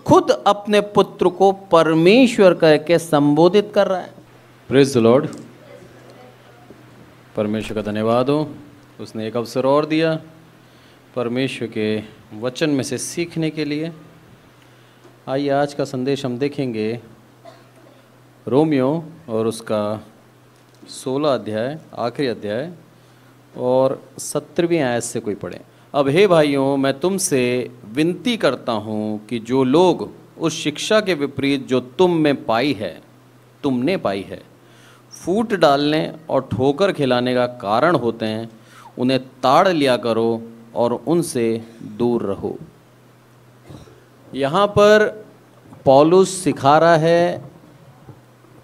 खुद अपने पुत्र को परमेश्वर करके संबोधित कर रहा है। Praise the Lord. परमेश्वर का धन्यवाद हो, उसने एक अवसर और दिया परमेश्वर के वचन में से सीखने के लिए। आइए आज का संदेश हम देखेंगे रोमियो और उसका 16 अध्याय, आखिरी अध्याय और 17वीं आयत से कोई पढ़े। अब हे भाइयों, मैं तुमसे विनती करता हूँ कि जो लोग उस शिक्षा के विपरीत जो तुमने पाई है फूट डालने और ठोकर खिलाने का कारण होते हैं, उन्हें ताड़ लिया करो और उनसे दूर रहो। यहाँ पर पौलुस सिखा रहा है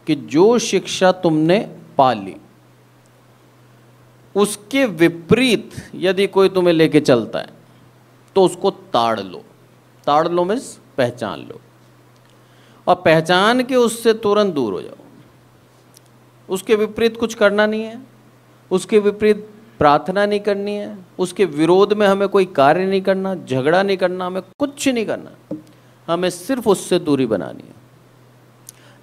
कि जो शिक्षा तुमने पा ली उसके विपरीत यदि कोई तुम्हें लेके चलता है तो उसको ताड़ लो। ताड़ लो मीन्स पहचान लो, और पहचान के उससे तुरंत दूर हो जाओ। उसके विपरीत कुछ करना नहीं है, उसके विपरीत प्रार्थना नहीं करनी है, उसके विरोध में हमें कोई कार्य नहीं करना, झगड़ा नहीं करना, हमें कुछ नहीं करना, हमें सिर्फ उससे दूरी बनानी है।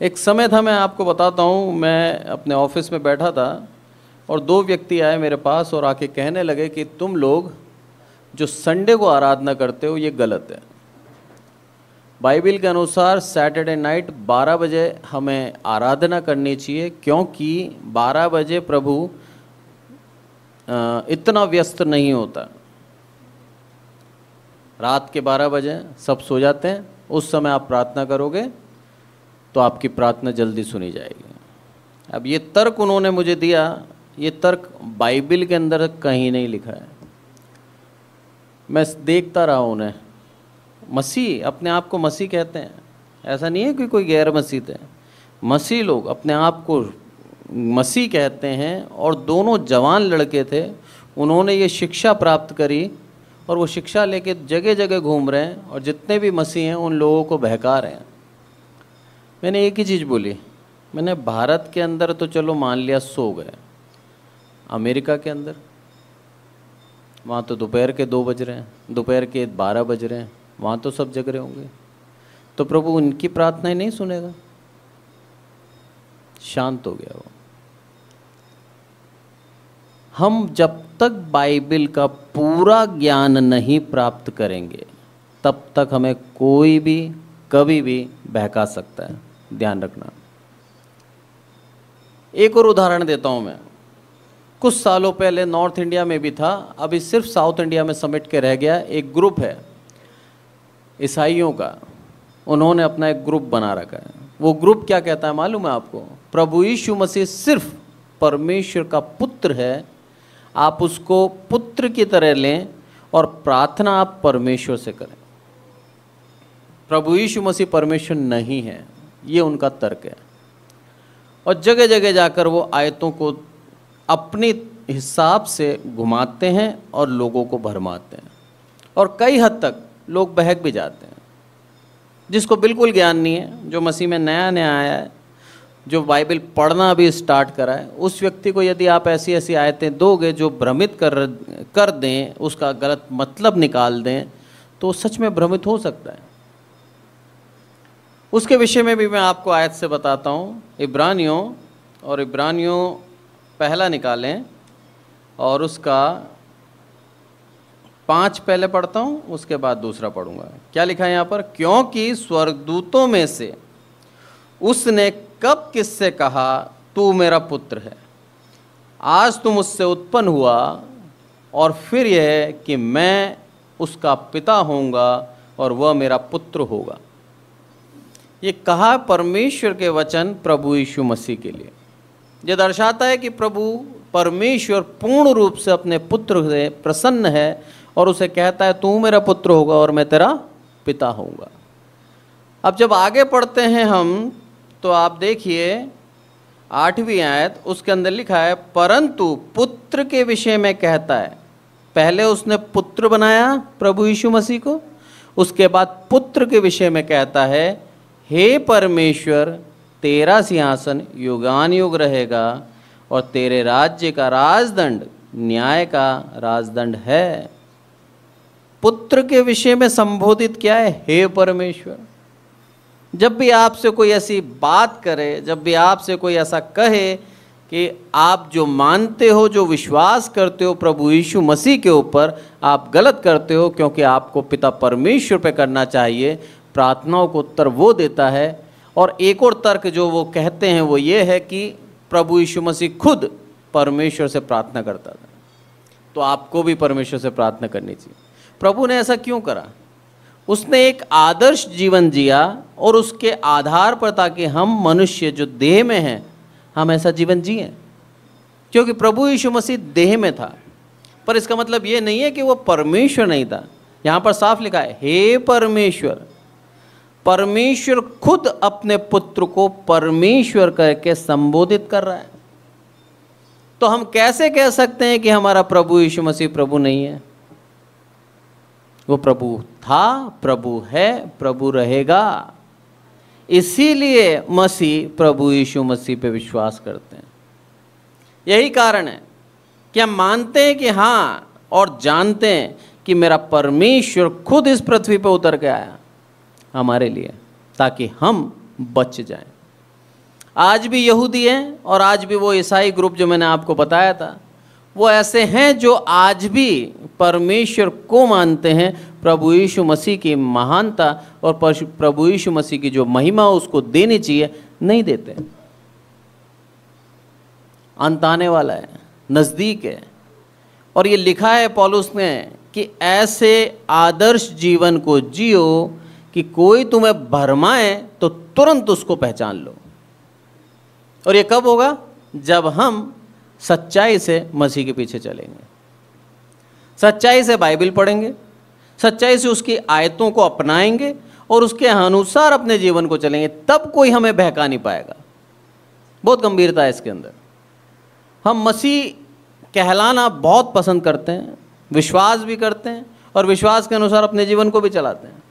एक समय था, मैं आपको बताता हूँ, मैं अपने ऑफिस में बैठा था और 2 व्यक्ति आए मेरे पास और आके कहने लगे कि तुम लोग जो संडे को आराधना करते हो ये गलत है। बाइबल के अनुसार सैटरडे नाइट 12 बजे हमें आराधना करनी चाहिए, क्योंकि 12 बजे प्रभु इतना व्यस्त नहीं होता। रात के 12 बजे सब सो जाते हैं, उस समय आप प्रार्थना करोगे तो आपकी प्रार्थना जल्दी सुनी जाएगी। अब ये तर्क उन्होंने मुझे दिया, ये तर्क बाइबल के अंदर कहीं नहीं लिखा है। मैं देखता रहा उन्हें। मसीह अपने आप को मसीह कहते हैं, ऐसा नहीं है कि कोई गैर मसीह है। मसीह लोग अपने आप को मसीह कहते हैं, और दोनों जवान लड़के थे, उन्होंने ये शिक्षा प्राप्त करी और वो शिक्षा लेके जगह जगह घूम रहे हैं और जितने भी मसीह हैं उन लोगों को बहका रहे हैं। मैंने एक ही चीज़ बोली, मैंने भारत के अंदर तो चलो मान लिया सो गए, अमेरिका के अंदर वहाँ तो दोपहर के 2 बज रहे हैं, दोपहर के 12 बज रहे हैं, वहाँ तो सब जग रहे होंगे, तो प्रभु उनकी प्रार्थनाएं नहीं सुनेगा? शांत हो गया वो। हम जब तक बाइबल का पूरा ज्ञान नहीं प्राप्त करेंगे तब तक हमें कोई भी कभी भी बहका सकता है, ध्यान रखना। एक और उदाहरण देता हूं मैं। कुछ सालों पहले नॉर्थ इंडिया में भी था, अभी सिर्फ साउथ इंडिया में समेट के रह गया। एक ग्रुप है ईसाइयों का, उन्होंने अपना एक ग्रुप बना रखा है। वो ग्रुप क्या कहता है मालूम है आपको? प्रभु यीशु मसीह सिर्फ परमेश्वर का पुत्र है, आप उसको पुत्र की तरह लें और प्रार्थना आप परमेश्वर से करें। प्रभु यीशु मसीह परमेश्वर नहीं है, ये उनका तर्क है। और जगह जगह जाकर वो आयतों को अपने हिसाब से घुमाते हैं और लोगों को भरमाते हैं, और कई हद तक लोग बहक भी जाते हैं। जिसको बिल्कुल ज्ञान नहीं है, जो मसीह में नया नया आया है, जो बाइबल पढ़ना भी स्टार्ट करा है, उस व्यक्ति को यदि आप ऐसी ऐसी आयतें दोगे जो भ्रमित कर दें, उसका गलत मतलब निकाल दें, तो सच में भ्रमित हो सकता है। उसके विषय में भी मैं आपको आयत से बताता हूँ। इब्रानियों पहला निकालें और उसका 5 पहले पढ़ता हूँ, उसके बाद दूसरा पढ़ूंगा। क्या लिखा है यहाँ पर? क्योंकि स्वर्गदूतों में से उसने कब किससे कहा तू मेरा पुत्र है, आज तुम उससे उत्पन्न हुआ, और फिर यह कि मैं उसका पिता होऊंगा और वह मेरा पुत्र होगा। ये कहा परमेश्वर के वचन प्रभु यीशु मसीह के लिए। यह दर्शाता है कि प्रभु परमेश्वर पूर्ण रूप से अपने पुत्र से प्रसन्न है और उसे कहता है तू मेरा पुत्र होगा और मैं तेरा पिता होऊंगा। अब जब आगे पढ़ते हैं हम, तो आप देखिए 8वीं आयत, उसके अंदर लिखा है परंतु पुत्र के विषय में कहता है। पहले उसने पुत्र बनाया प्रभु यीशु मसीह को, उसके बाद पुत्र के विषय में कहता है हे परमेश्वर तेरा सिंहासन युगान युग रहेगा और तेरे राज्य का राजदंड न्याय का राजदंड है। पुत्र के विषय में संबोधित क्या है? हे परमेश्वर। जब भी आपसे कोई ऐसी बात करे, जब भी आपसे कोई ऐसा कहे कि आप जो मानते हो, जो विश्वास करते हो प्रभु यीशु मसीह के ऊपर, आप गलत करते हो, क्योंकि आपको पिता परमेश्वर पे करना चाहिए। प्रार्थनाओं को उत्तर वो देता है। और एक और तर्क जो वो कहते हैं वो ये है कि प्रभु यीशु मसीह खुद परमेश्वर से प्रार्थना करता था, तो आपको भी परमेश्वर से प्रार्थना करनी चाहिए। प्रभु ने ऐसा क्यों करा? उसने एक आदर्श जीवन जिया और उसके आधार पर, ताकि हम मनुष्य जो देह में हैं हम ऐसा जीवन जिए। क्योंकि प्रभु यीशु मसीह देह में था, पर इसका मतलब ये नहीं है कि वो परमेश्वर नहीं था। यहाँ पर साफ लिखा है, हे परमेश्वर। परमेश्वर खुद अपने पुत्र को परमेश्वर करके संबोधित कर रहा है। तो हम कैसे कह सकते हैं कि हमारा प्रभु यीशु मसीह प्रभु नहीं है? वो प्रभु था, प्रभु है, प्रभु रहेगा। इसीलिए मसीह प्रभु यीशु मसीह पे विश्वास करते हैं। यही कारण है कि हम मानते हैं कि हाँ, और जानते हैं कि मेरा परमेश्वर खुद इस पृथ्वी पर उतर के आया हमारे लिए, ताकि हम बच जाएं। आज भी यहूदी हैं और आज भी वो ईसाई ग्रुप जो मैंने आपको बताया था, वो ऐसे हैं जो आज भी परमेश्वर को मानते हैं, प्रभु यीशु मसीह की महानता और प्रभु यीशु मसीह की जो महिमा उसको देनी चाहिए, नहीं देते। अंत आने वाला है, नज़दीक है। और ये लिखा है पौलुस ने कि ऐसे आदर्श जीवन को जियो कि कोई तुम्हें भरमाए तो तुरंत उसको पहचान लो। और ये कब होगा? जब हम सच्चाई से मसीह के पीछे चलेंगे, सच्चाई से बाइबल पढ़ेंगे, सच्चाई से उसकी आयतों को अपनाएंगे और उसके अनुसार अपने जीवन को चलेंगे, तब कोई हमें बहका नहीं पाएगा। बहुत गंभीरता है इसके अंदर। हम मसीह कहलाना बहुत पसंद करते हैं, विश्वास भी करते हैं और विश्वास के अनुसार अपने जीवन को भी चलाते हैं,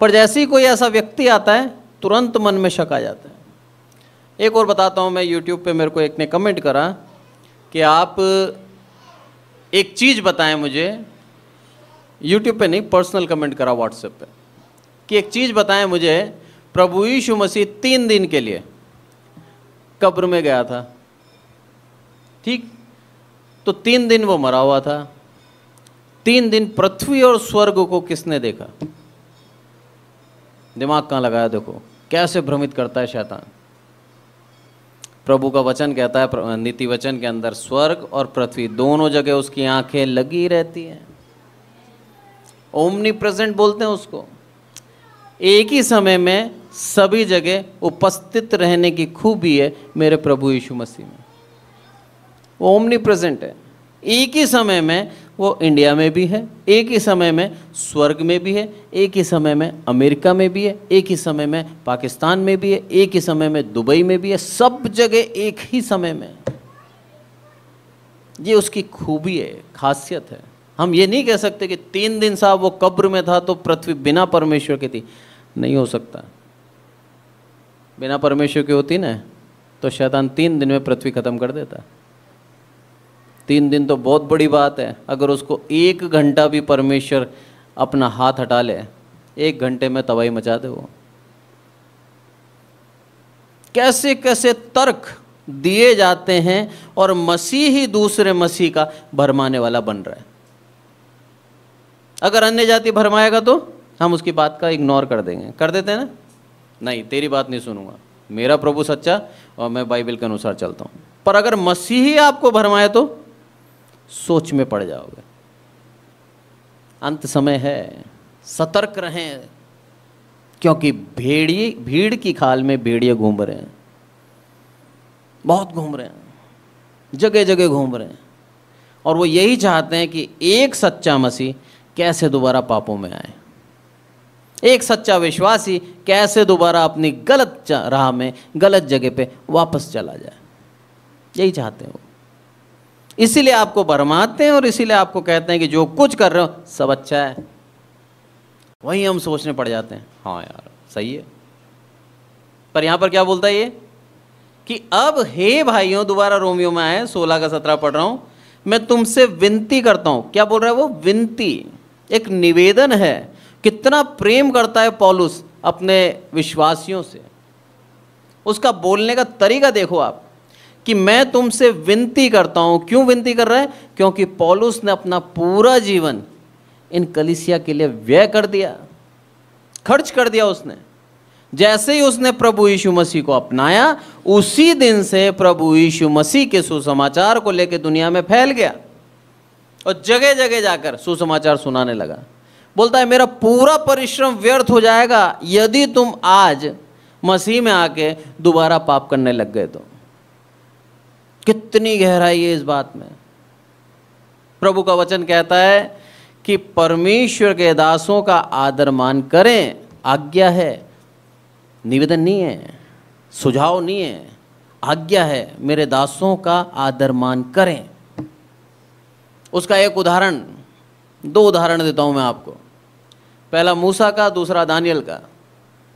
पर जैसे ही कोई ऐसा व्यक्ति आता है तुरंत मन में शक आ जाता है। एक और बताता हूँ मैं, यूट्यूब पे मेरे को एक ने कमेंट करा कि आप एक चीज़ बताएं मुझे, यूट्यूब पे नहीं, पर्सनल कमेंट करा व्हाट्सएप पे, कि एक चीज़ बताएं मुझे, प्रभु यीशु मसीह 3 दिन के लिए कब्र में गया था, ठीक? तो 3 दिन वो मरा हुआ था, 3 दिन पृथ्वी और स्वर्ग को किसने देखा? दिमाग कहाँ लगाया? देखो कैसे भ्रमित करता है शैतान। प्रभु का वचन कहता है नीति वचन के अंदर, स्वर्ग और पृथ्वी दोनों जगह उसकी आंखें लगी रहती हैं। ओमनी प्रेजेंट बोलते हैं उसको। एक ही समय में सभी जगह उपस्थित रहने की खूबी है मेरे प्रभु यीशु मसीह में। वो ओमनी प्रेजेंट है। एक ही समय में वो इंडिया में भी है, एक ही समय में स्वर्ग में भी है, एक ही समय में अमेरिका में भी है, एक ही समय में पाकिस्तान में भी है, एक ही समय में दुबई में भी है, सब जगह एक ही समय में। ये उसकी खूबी है, खासियत है। हम ये नहीं कह सकते कि 3 दिन साहब वो कब्र में था तो पृथ्वी बिना परमेश्वर की थी। नहीं हो सकता। बिना परमेश्वर की होती ना तो शैतान 3 दिन में पृथ्वी खत्म कर देता। 3 दिन तो बहुत बड़ी बात है। अगर उसको 1 घंटा भी परमेश्वर अपना हाथ हटा ले, 1 घंटे में तबाही मचा दे वो। कैसे कैसे तर्क दिए जाते हैं और मसीह ही दूसरे मसीह का भरमाने वाला बन रहा है। अगर अन्य जाति भरमाएगा तो हम उसकी बात का इग्नोर कर देंगे, कर देते हैं ना, नहीं तेरी बात नहीं सुनूंगा, मेरा प्रभु सच्चा और मैं बाइबल के अनुसार चलता हूं। पर अगर मसीह ही आपको भरमाए तो सोच में पड़ जाओगे। अंत समय है, सतर्क रहें, क्योंकि भीड़ की खाल में भेड़िए घूम रहे हैं, बहुत घूम रहे हैं, जगह जगह घूम रहे हैं। और वो यही चाहते हैं कि एक सच्चा मसीह कैसे दोबारा पापों में आए, एक सच्चा विश्वासी कैसे दोबारा अपनी गलत राह में, गलत जगह पे वापस चला जाए। यही चाहते हैं वो। इसीलिए आपको भरमाते हैं और इसीलिए आपको कहते हैं कि जो कुछ कर रहे हो सब अच्छा है। वही हम सोचने पड़ जाते हैं, हाँ यार सही है। पर यहां पर क्या बोलता है ये कि अब हे भाइयों, दोबारा रोमियो में आए 16 का 17 पढ़ रहा हूं, मैं तुमसे विनती करता हूं। क्या बोल रहा है वो? विनती, एक निवेदन है। कितना प्रेम करता है पौलुस अपने विश्वासियों से। उसका बोलने का तरीका देखो आप, कि मैं तुमसे विनती करता हूं। क्यों विनती कर रहा है? क्योंकि पौलुस ने अपना पूरा जीवन इन कलीसिया के लिए व्यय कर दिया, खर्च कर दिया उसने। जैसे ही उसने प्रभु यीशु मसीह को अपनाया, उसी दिन से प्रभु यीशु मसीह के सुसमाचार को लेकर दुनिया में फैल गया और जगह जगह जाकर सुसमाचार सुनाने लगा। बोलता है मेरा पूरा परिश्रम व्यर्थ हो जाएगा यदि तुम आज मसीह में आके दोबारा पाप करने लग गए तो। कितनी गहराई है इस बात में। प्रभु का वचन कहता है कि परमेश्वर के दासों का आदर मान करें, आज्ञा है, निवेदन नहीं है, सुझाव नहीं है, आज्ञा है। मेरे दासों का आदर मान करें। उसका एक उदाहरण, दो उदाहरण देता हूं मैं आपको। पहला मूसा का, दूसरा दानियल का।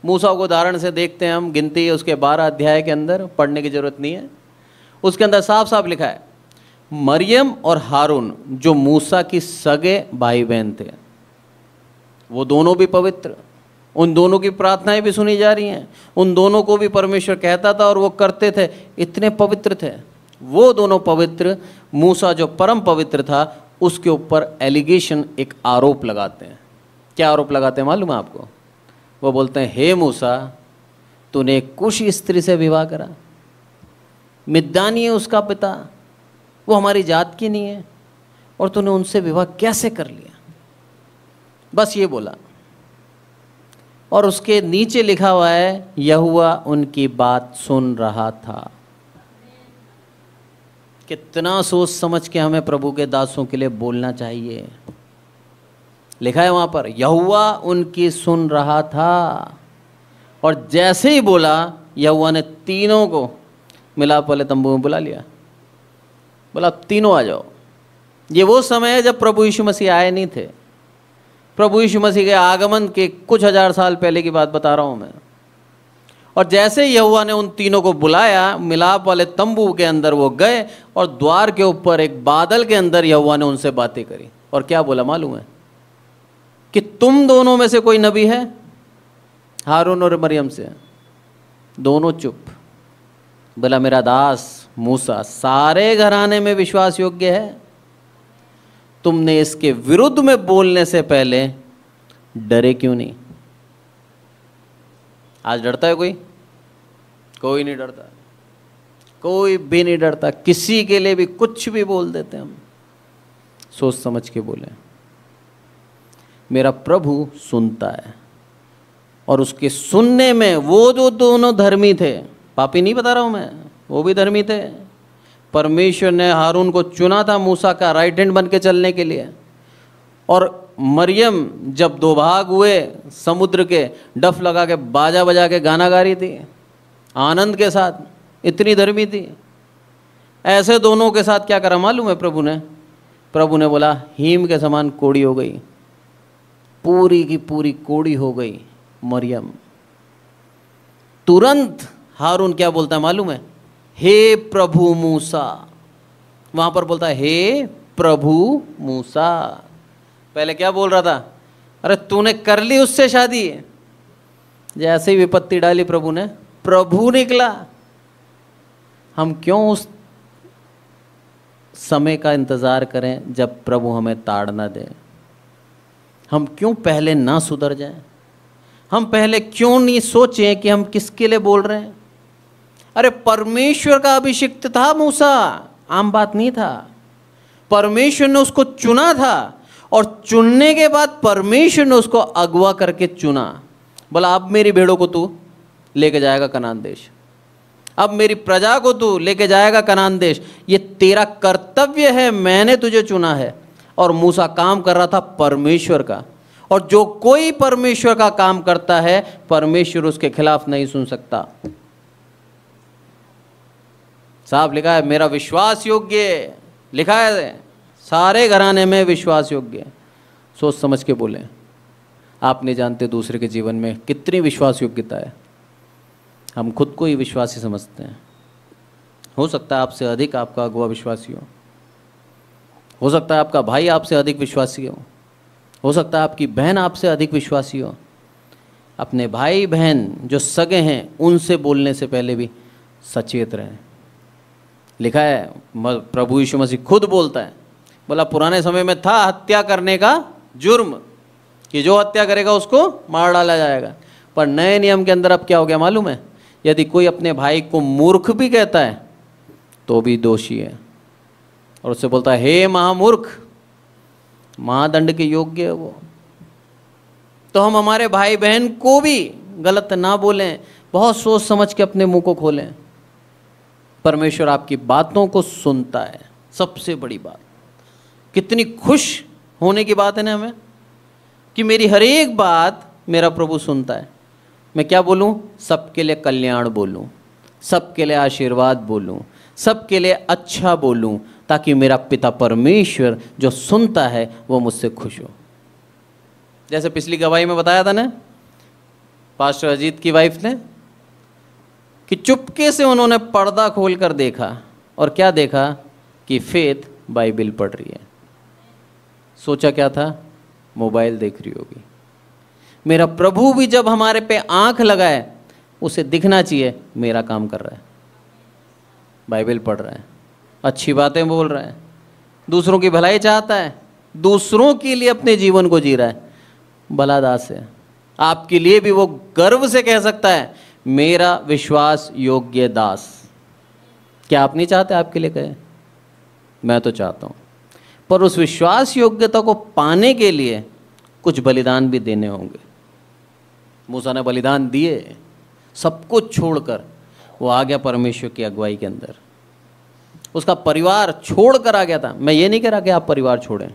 मूसा को उदाहरण से देखते हैं हम, गिनती है उसके 12 अध्याय के अंदर, पढ़ने की जरूरत नहीं है। उसके अंदर साफ साफ लिखा है, मरियम और हारून जो मूसा की सगे भाई बहन थे, वो दोनों भी पवित्र, उन दोनों की प्रार्थनाएं भी सुनी जा रही हैं, उन दोनों को भी परमेश्वर कहता था और वो करते थे, इतने पवित्र थे वो दोनों पवित्र। मूसा जो परम पवित्र था, उसके ऊपर एलिगेशन, एक आरोप लगाते हैं। क्या आरोप लगाते हैं मालूम है आपको? वो बोलते हैं, हे मूसा, तूने एक कुश स्त्री से विवाह करा, मिद्यानी है उसका पिता, वो हमारी जात की नहीं है, और तूने उनसे विवाह कैसे कर लिया? बस ये बोला। और उसके नीचे लिखा हुआ है, यहोवा उनकी बात सुन रहा था। कितना सोच समझ के हमें प्रभु के दासों के लिए बोलना चाहिए। लिखा है वहां पर, यहोवा उनकी सुन रहा था। और जैसे ही बोला, यहोवा ने तीनों को मिलाप वाले तंबू में बुला लिया। बोला तीनों आ जाओ। ये वो समय है जब प्रभु यीशु मसीह आए नहीं थे। प्रभु यीशु मसीह के आगमन के कुछ हजार साल पहले की बात बता रहा हूं मैं। और जैसे यहोवा ने उन तीनों को बुलाया, मिलाप वाले तंबू के अंदर वो गए और द्वार के ऊपर एक बादल के अंदर यहोवा ने उनसे बातें करी। और क्या बोला मालूम है? कि तुम दोनों में से कोई नबी है? हारून और मरियम से। दोनों चुप। बोला मेरा दास मूसा सारे घराने में विश्वास योग्य है, तुमने इसके विरुद्ध में बोलने से पहले डरे क्यों नहीं? आज डरता है कोई? कोई नहीं डरता, कोई भी नहीं डरता। किसी के लिए भी कुछ भी बोल देते हम, सोच समझ के बोले। मेरा प्रभु सुनता है, और उसके सुनने में वो जो दोनों धर्मी थे, पापी नहीं बता रहा हूं मैं, वो भी धर्मी थे। परमेश्वर ने हारून को चुना था मूसा का राइट हैंड बन के चलने के लिए। और मरियम जब दो भाग हुए समुद्र के, डफ लगा के, बाजा बजा के गाना गा रही थी आनंद के साथ, इतनी धर्मी थी। ऐसे दोनों के साथ क्या करा मालूम है प्रभु ने? प्रभु ने बोला हीम के समान कोड़ी हो गई, पूरी की पूरी कोड़ी हो गई मरियम। तुरंत हारून क्या बोलता है मालूम है? हे प्रभु मूसा। वहां पर बोलता है हे प्रभु मूसा। पहले क्या बोल रहा था? अरे तूने कर ली उससे शादी। जैसे ही विपत्ति डाली प्रभु ने, प्रभु निकला। हम क्यों उस समय का इंतजार करें जब प्रभु हमें ताड़ ना दे? हम क्यों पहले ना सुधर जाएं? हम पहले क्यों नहीं सोचें कि हम किसके लिए बोल रहे हैं? अरे परमेश्वर का अभिषिक्त था मूसा, आम बात नहीं था। परमेश्वर ने उसको चुना था, और चुनने के बाद परमेश्वर ने उसको अगवा करके चुना। बोला अब मेरी भेड़ों को तू लेके जाएगा कनान देश, अब मेरी प्रजा को तू लेके जाएगा कनान देश, ये तेरा कर्तव्य है, मैंने तुझे चुना है। और मूसा काम कर रहा था परमेश्वर का, और जो कोई परमेश्वर का काम करता है, परमेश्वर उसके खिलाफ नहीं सुन सकता। साफ लिखा है मेरा विश्वास योग्य, लिखा है सारे घराने में विश्वास योग्य। सोच समझ के बोले। आप नहीं जानते दूसरे के जीवन में कितनी विश्वास योग्यता है। हम खुद को ही विश्वासी समझते हैं। हो सकता है आपसे अधिक आपका अगुआ विश्वासी हो सकता है आपका भाई आपसे अधिक विश्वासी हो सकता है आपकी बहन आपसे अधिक विश्वासी हो। अपने भाई बहन जो सगे हैं उनसे बोलने से पहले भी सचेत रहें। लिखा है, प्रभु यीशु मसीह खुद बोलता है, बोला पुराने समय में था हत्या करने का जुर्म कि जो हत्या करेगा उसको मार डाला जाएगा, पर नए नियम के अंदर अब क्या हो गया मालूम है? यदि कोई अपने भाई को मूर्ख भी कहता है तो भी दोषी है, और उससे बोलता है हे महामूर्ख, महादंड के योग्य है वो। तो हम हमारे भाई बहन को भी गलत ना बोलें, बहुत सोच समझ के अपने मुंह को खोलें। परमेश्वर आपकी बातों को सुनता है, सबसे बड़ी बात। कितनी खुश होने की बात है ना हमें कि मेरी हर एक बात मेरा प्रभु सुनता है। मैं क्या बोलूं? सबके लिए कल्याण बोलूं, सबके लिए आशीर्वाद बोलूं, सबके लिए अच्छा बोलूं, ताकि मेरा पिता परमेश्वर जो सुनता है वो मुझसे खुश हो। जैसे पिछली गवाही में बताया था ना पास्टर अजीत की वाइफ ने कि चुपके से उन्होंने पर्दा खोलकर देखा, और क्या देखा कि फेथ बाइबल पढ़ रही है। सोचा क्या था? मोबाइल देख रही होगी। मेरा प्रभु भी जब हमारे पे आंख लगाए, उसे दिखना चाहिए मेरा काम कर रहा है, बाइबल पढ़ रहा है, अच्छी बातें बोल रहा है, दूसरों की भलाई चाहता है, दूसरों के लिए अपने जीवन को जी रहा है। भला दास है। आपके लिए भी वो गर्व से कह सकता है मेरा विश्वास योग्य दास। क्या आप नहीं चाहते आपके लिए कहे? मैं तो चाहता हूं, पर उस विश्वास योग्यता को पाने के लिए कुछ बलिदान भी देने होंगे। मूसा ने बलिदान दिए, सब कुछ छोड़कर वो आ गया परमेश्वर की अगुवाई के अंदर। उसका परिवार छोड़कर आ गया था। मैं ये नहीं कह रहा कि आप परिवार छोड़ें,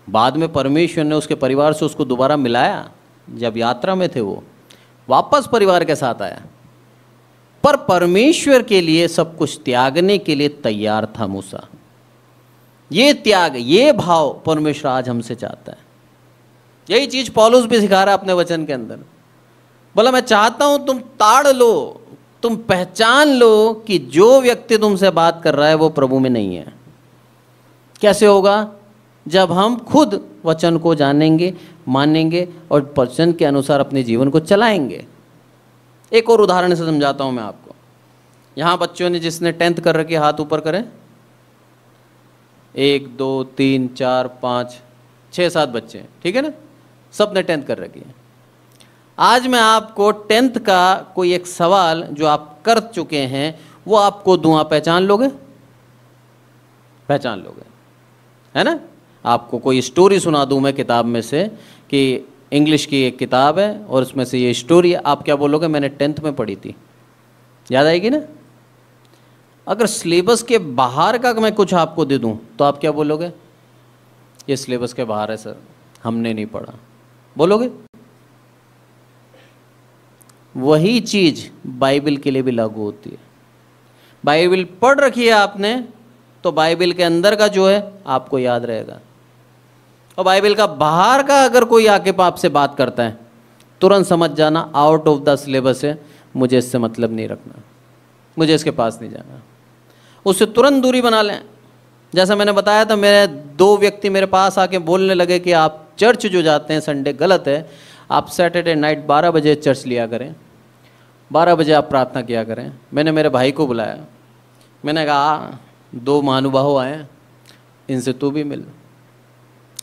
बाद में परमेश्वर ने उसके परिवार से उसको दोबारा मिलाया। जब यात्रा में थे वो वापस परिवार के साथ आया, पर परमेश्वर के लिए सब कुछ त्यागने के लिए तैयार था मूसा। ये त्याग, ये भाव परमेश्वर आज हमसे चाहता है। यही चीज पौलुस भी सिखा रहा है अपने वचन के अंदर। बोला मैं चाहता हूं तुम ताड़ लो, तुम पहचान लो कि जो व्यक्ति तुमसे बात कर रहा है वो प्रभु में नहीं है। कैसे होगा? जब हम खुद वचन को जानेंगे, मानेंगे और वचन के अनुसार अपने जीवन को चलाएंगे। एक और उदाहरण से समझाता हूं मैं आपको। यहां बच्चों ने जिसने 10th कर रखे हाथ ऊपर करें। 1 2 3 4 5 6 7 बच्चे, ठीक है ना? सब ने 10th कर रखी है। आज मैं आपको 10th का कोई एक सवाल जो आप कर चुके हैं वो आपको दूं, आप पहचान लोगे? पहचान लोगे, है ना? आपको कोई स्टोरी सुना दूं मैं किताब में से कि इंग्लिश की एक किताब है और उसमें से ये स्टोरी है, आप क्या बोलोगे? मैंने 10th में पढ़ी थी। याद आएगी ना? अगर सिलेबस के बाहर का मैं कुछ आपको दे दूं तो आप क्या बोलोगे? ये सिलेबस के बाहर है सर, हमने नहीं पढ़ा, बोलोगे? वही चीज बाइबल के लिए भी लागू होती है। बाइबल पढ़ रखी है आपने तो बाइबल के अंदर का जो है आपको याद रहेगा, और बाइबल का बाहर का अगर कोई आके आपसे बात करता है तुरंत समझ जाना आउट ऑफ द सिलेबस है, मुझे इससे मतलब नहीं रखना, मुझे इसके पास नहीं जाना। उससे तुरंत दूरी बना लें। जैसा मैंने बताया था, मेरे 2 व्यक्ति मेरे पास आके बोलने लगे कि आप चर्च जो जाते हैं संडे गलत है, आप सैटरडे नाइट 12 बजे चर्च लिया करें, 12 बजे आप प्रार्थना किया करें। मैंने मेरे भाई को बुलाया, मैंने कहा 2 महानुभाव आए, इनसे तू भी मिल।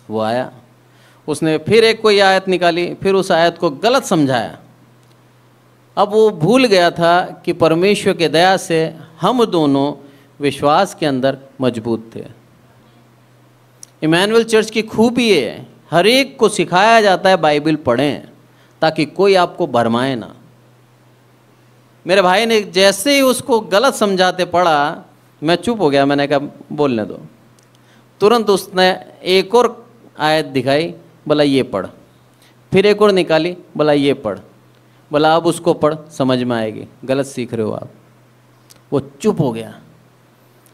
वो आया, उसने फिर एक कोई आयत निकाली, फिर उस आयत को गलत समझाया। अब वो भूल गया था कि परमेश्वर के दया से हम दोनों विश्वास के अंदर मजबूत थे। इमैनुअल चर्च की खूबी है, हर एक को सिखाया जाता है बाइबल पढ़ें ताकि कोई आपको भरमाए ना। मेरे भाई ने जैसे ही उसको गलत समझाते पढ़ा, मैं चुप हो गया, मैंने कहा बोलने दो। तुरंत उसने एक और आयत दिखाई, बोला ये पढ़, फिर एक और निकाली, बोला ये पढ़, बोला अब उसको पढ़, समझ में आएगी, गलत सीख रहे हो आप। वो चुप हो गया।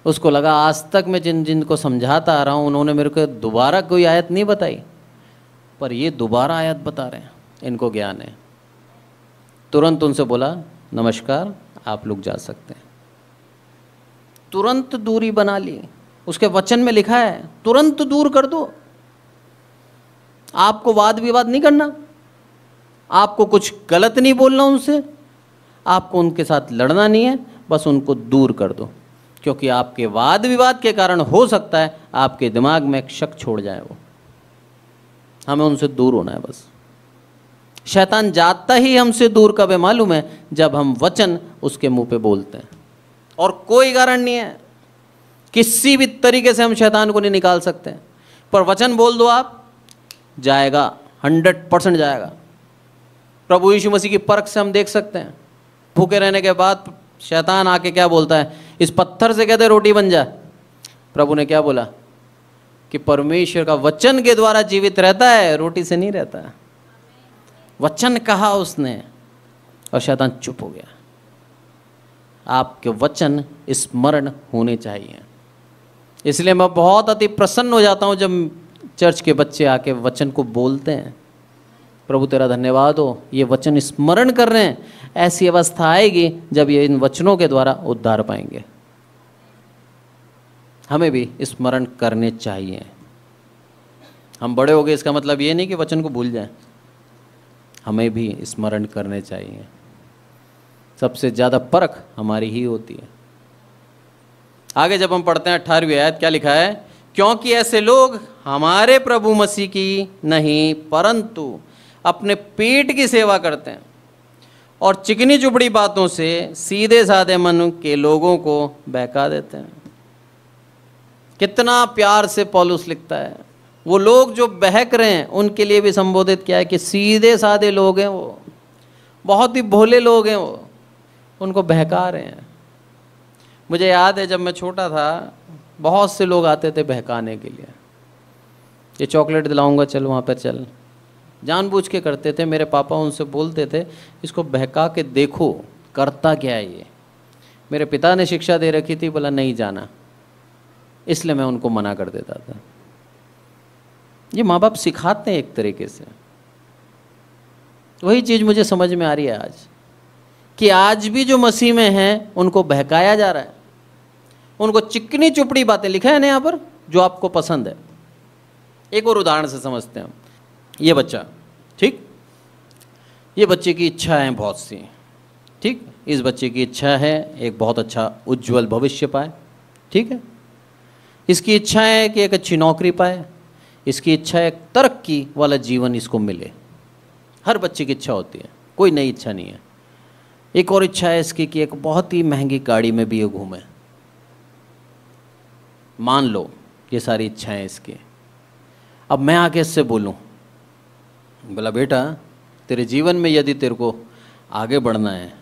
उसको लगा आज तक मैं जिन जिन को समझाता आ रहा हूँ उन्होंने मेरे को दोबारा कोई आयत नहीं बताई, पर ये दोबारा आयत बता रहे हैं, इनको ज्ञान है। तुरंत उनसे बोला नमस्कार, आप लोग जा सकते हैं। तुरंत दूरी बना ली। उसके वचन में लिखा है तुरंत दूर कर दो। आपको वाद विवाद नहीं करना, आपको कुछ गलत नहीं बोलना उनसे, आपको उनके साथ लड़ना नहीं है, बस उनको दूर कर दो, क्योंकि आपके वाद विवाद के कारण हो सकता है आपके दिमाग में एक शक छोड़ जाए वो। हमें उनसे दूर होना है बस। शैतान जाता ही हमसे दूर कब है मालूम है? जब हम वचन उसके मुंह पे बोलते हैं। और कोई कारण नहीं है, किसी भी तरीके से हम शैतान को नहीं निकाल सकते, पर वचन बोल दो आप, जाएगा, 100% जाएगा। प्रभु यीशु मसीह की परख से हम देख सकते हैं, भूखे रहने के बाद शैतान आके क्या बोलता है? इस पत्थर से कहते रोटी बन जाए। प्रभु ने क्या बोला? कि परमेश्वर का वचन के द्वारा जीवित रहता है, रोटी से नहीं रहता है। वचन कहा उसने और शैतान चुप हो गया। आपके वचन स्मरण होने चाहिए। इसलिए मैं बहुत अति प्रसन्न हो जाता हूं जब चर्च के बच्चे आके वचन को बोलते हैं। प्रभु तेरा धन्यवाद हो, ये वचन स्मरण कर रहे हैं। ऐसी अवस्था आएगी जब ये इन वचनों के द्वारा उद्धार पाएंगे। हमें भी स्मरण करने चाहिए। हम बड़े हो गए इसका मतलब ये नहीं कि वचन को भूल जाएं, हमें भी स्मरण करने चाहिए। सबसे ज़्यादा परख हमारी ही होती है। आगे जब हम पढ़ते हैं 18वीं आयत, क्या लिखा है? क्योंकि ऐसे लोग हमारे प्रभु मसीह की नहीं परंतु अपने पेट की सेवा करते हैं और चिकनी चुपड़ी बातों से सीधे साधे मन के लोगों को बहका देते हैं। कितना प्यार से पौलुस लिखता है। वो लोग जो बहक रहे हैं उनके लिए भी संबोधित किया है कि सीधे साधे लोग हैं, वो बहुत ही भोले लोग हैं, वो उनको बहका रहे हैं। मुझे याद है जब मैं छोटा था, बहुत से लोग आते थे बहकाने के लिए। ये चॉकलेट दिलाऊंगा, चल वहाँ पर चल, जानबूझ के करते थे। मेरे पापा उनसे बोलते थे इसको बहका के देखो करता क्या है ये। मेरे पिता ने शिक्षा दे रखी थी, बोला नहीं जाना, इसलिए मैं उनको मना कर देता था। ये माँ बाप सिखाते हैं एक तरीके से। वही चीज़ मुझे समझ में आ रही है आज, कि आज भी जो मसीह में हैं उनको बहकाया जा रहा है, उनको चिकनी चुपड़ी बातें, लिखा है ना यहाँ पर, जो आपको पसंद है। एक और उदाहरण से समझते हैं हम। ये बच्चा, ठीक, ये बच्चे की इच्छा है बहुत सी, ठीक, इस बच्चे की इच्छा है एक बहुत अच्छा उज्जवल भविष्य पाए, ठीक है। इसकी इच्छा है कि एक अच्छी नौकरी पाए, इसकी इच्छा है एक तरक्की वाला जीवन इसको मिले। हर बच्चे की इच्छा होती है, कोई नई इच्छा नहीं है। एक और इच्छा है इसकी कि एक बहुत ही महंगी गाड़ी में भी ये घूमे। मान लो ये सारी इच्छाएं इसकी। अब मैं आके इससे बोलूं, बोला बेटा तेरे जीवन में यदि तेरे को आगे बढ़ना है,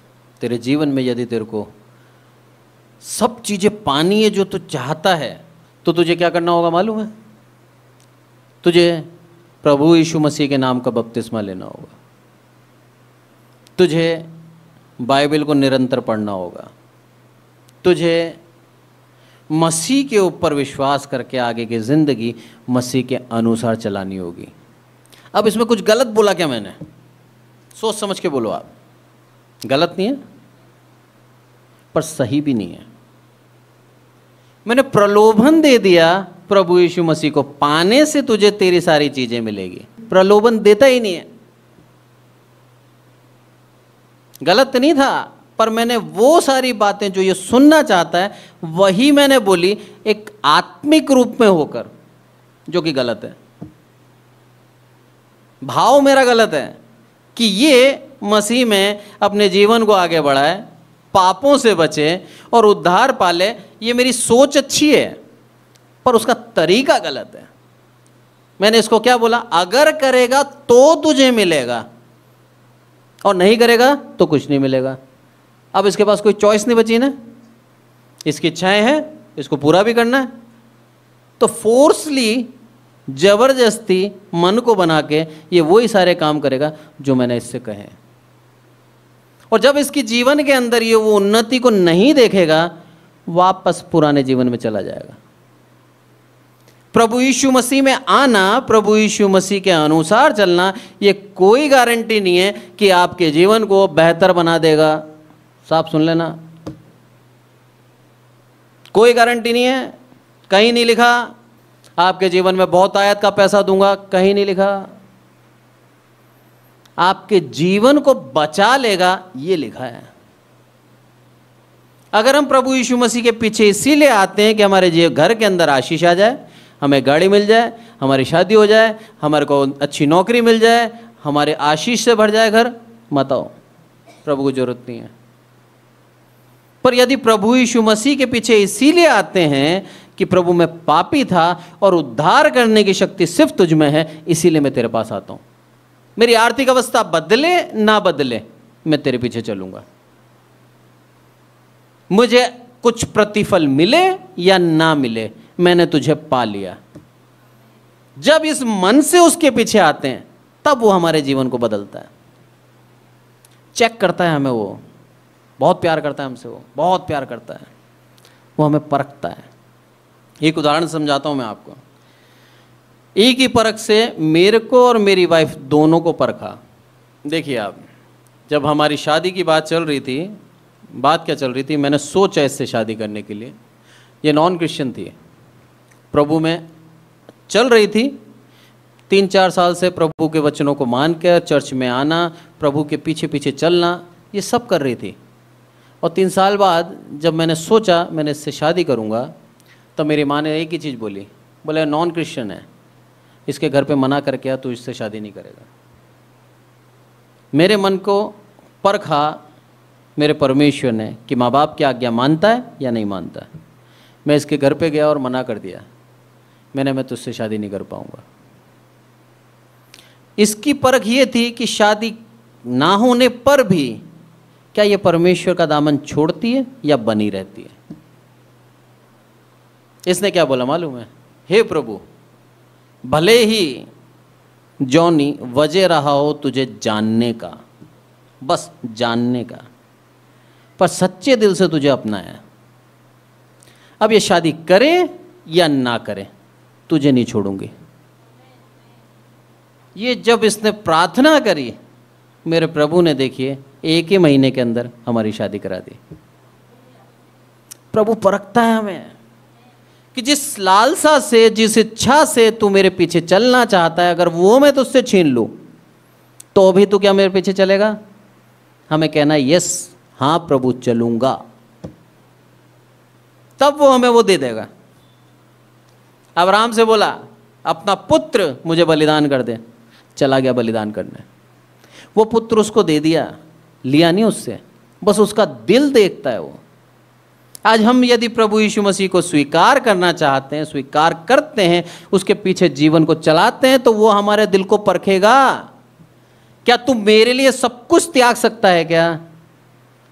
तेरे जीवन में यदि तेरे को सब चीज़ें पानी है जो तू चाहता है, तो तुझे क्या करना होगा मालूम है? तुझे प्रभु यीशु मसीह के नाम का बपतिस्मा लेना होगा, तुझे बाइबल को निरंतर पढ़ना होगा, तुझे मसीह के ऊपर विश्वास करके आगे की ज़िंदगी मसीह के अनुसार चलानी होगी। अब इसमें कुछ गलत बोला क्या मैंने? सोच समझ के बोलो आप। गलत नहीं है पर सही भी नहीं है। मैंने प्रलोभन दे दिया प्रभु यीशु मसीह को पाने से तुझे तेरी सारी चीजें मिलेगी। प्रलोभन देता ही नहीं है। गलत नहीं था, पर मैंने वो सारी बातें जो ये सुनना चाहता है वही मैंने बोली, एक आत्मिक रूप में होकर, जो कि गलत है। भाव मेरा गलत है कि ये मसीह में अपने जीवन को आगे बढ़ाए, पापों से बचे और उद्धार पाले। ये मेरी सोच अच्छी है पर उसका तरीका गलत है। मैंने इसको क्या बोला? अगर करेगा तो तुझे मिलेगा और नहीं करेगा तो कुछ नहीं मिलेगा। अब इसके पास कोई चॉइस नहीं बची ना, इसकी इच्छाएं हैं, इसको पूरा भी करना है। तो फोर्सली, जबरदस्ती मन को बना के ये वही सारे काम करेगा जो मैंने इससे कहे। और जब इसकी जीवन के अंदर ये वो उन्नति को नहीं देखेगा, वापस पुराने जीवन में चला जाएगा। प्रभु यीशु मसीह में आना, प्रभु यीशु मसीह के अनुसार चलना, ये कोई गारंटी नहीं है कि आपके जीवन को बेहतर बना देगा। साफ सुन लेना, कोई गारंटी नहीं है। कहीं नहीं लिखा आपके जीवन में बहुत आयत का पैसा दूंगा, कहीं नहीं लिखा। आपके जीवन को बचा लेगा, ये लिखा है। अगर हम प्रभु यीशु मसीह के पीछे इसीलिए आते हैं कि हमारे घर के अंदर आशीष आ जाए, हमें गाड़ी मिल जाए, हमारी शादी हो जाए, हमारे को अच्छी नौकरी मिल जाए, हमारे आशीष से भर जाए घर, मत आओ, प्रभु को जरूरत नहीं है। पर यदि प्रभु यीशु मसीह के पीछे इसीलिए आते हैं कि प्रभु मैं पापी था और उद्धार करने की शक्ति सिर्फ तुझ में है, इसीलिए मैं तेरे पास आता हूं, मेरी आर्थिक अवस्था बदले ना बदले, मैं तेरे पीछे चलूंगा, मुझे कुछ प्रतिफल मिले या ना मिले, मैंने तुझे पा लिया। जब इस मन से उसके पीछे आते हैं तब वो हमारे जीवन को बदलता है, चेक करता है हमें, वो बहुत प्यार करता है हमसे, वो बहुत प्यार करता है, वो हमें परखता है। एक उदाहरण समझाता हूं मैं आपको। एक ही परख से मेरे को और मेरी वाइफ दोनों को परखा। देखिए आप, जब हमारी शादी की बात चल रही थी, बात क्या चल रही थी, मैंने सोचा इससे शादी करने के लिए, ये नॉन क्रिश्चियन थी, प्रभु में चल रही थी, 3-4 साल से प्रभु के वचनों को मान कर चर्च में आना, प्रभु के पीछे पीछे चलना, ये सब कर रही थी। और 3 साल बाद जब मैंने सोचा मैंने इससे शादी करूँगा, तो मेरी माँ ने एक ही चीज़ बोली, बोले नॉन क्रिश्चियन है, इसके घर पे मना करके आ, तू इससे शादी नहीं करेगा। मेरे मन को परखा मेरे परमेश्वर ने कि माँ बाप की आज्ञा मानता है या नहीं मानता है। मैं इसके घर पे गया और मना कर दिया, मैं तुझसे शादी नहीं कर पाऊंगा। इसकी परख ये थी कि शादी ना होने पर भी क्या ये परमेश्वर का दामन छोड़ती है या बनी रहती है। इसने क्या बोला मालूम है, हे प्रभु, भले ही जॉनी वजह रहा हो तुझे जानने का, बस जानने का, पर सच्चे दिल से तुझे अपनाया। अब ये शादी करे या ना करे, तुझे नहीं छोड़ूंगी। ये जब इसने प्रार्थना करी, मेरे प्रभु ने देखिए 1 ही महीने के अंदर हमारी शादी करा दी। प्रभु परखता है हमें कि जिस लालसा से, जिस इच्छा से तू मेरे पीछे चलना चाहता है, अगर वो मैं तुझसे छीन लूं तो भी तू क्या मेरे पीछे चलेगा। हमें कहना यस, हाँ प्रभु चलूंगा, तब वो हमें वो दे देगा। अब्राहम से बोला अपना पुत्र मुझे बलिदान कर दे, चला गया बलिदान करने, वो पुत्र उसको दे दिया, लिया नहीं उससे, बस उसका दिल देखता है वो। आज हम यदि प्रभु यीशु मसीह को स्वीकार करना चाहते हैं, स्वीकार करते हैं, उसके पीछे जीवन को चलाते हैं, तो वो हमारे दिल को परखेगा। क्या तू मेरे लिए सब कुछ त्याग सकता है क्या।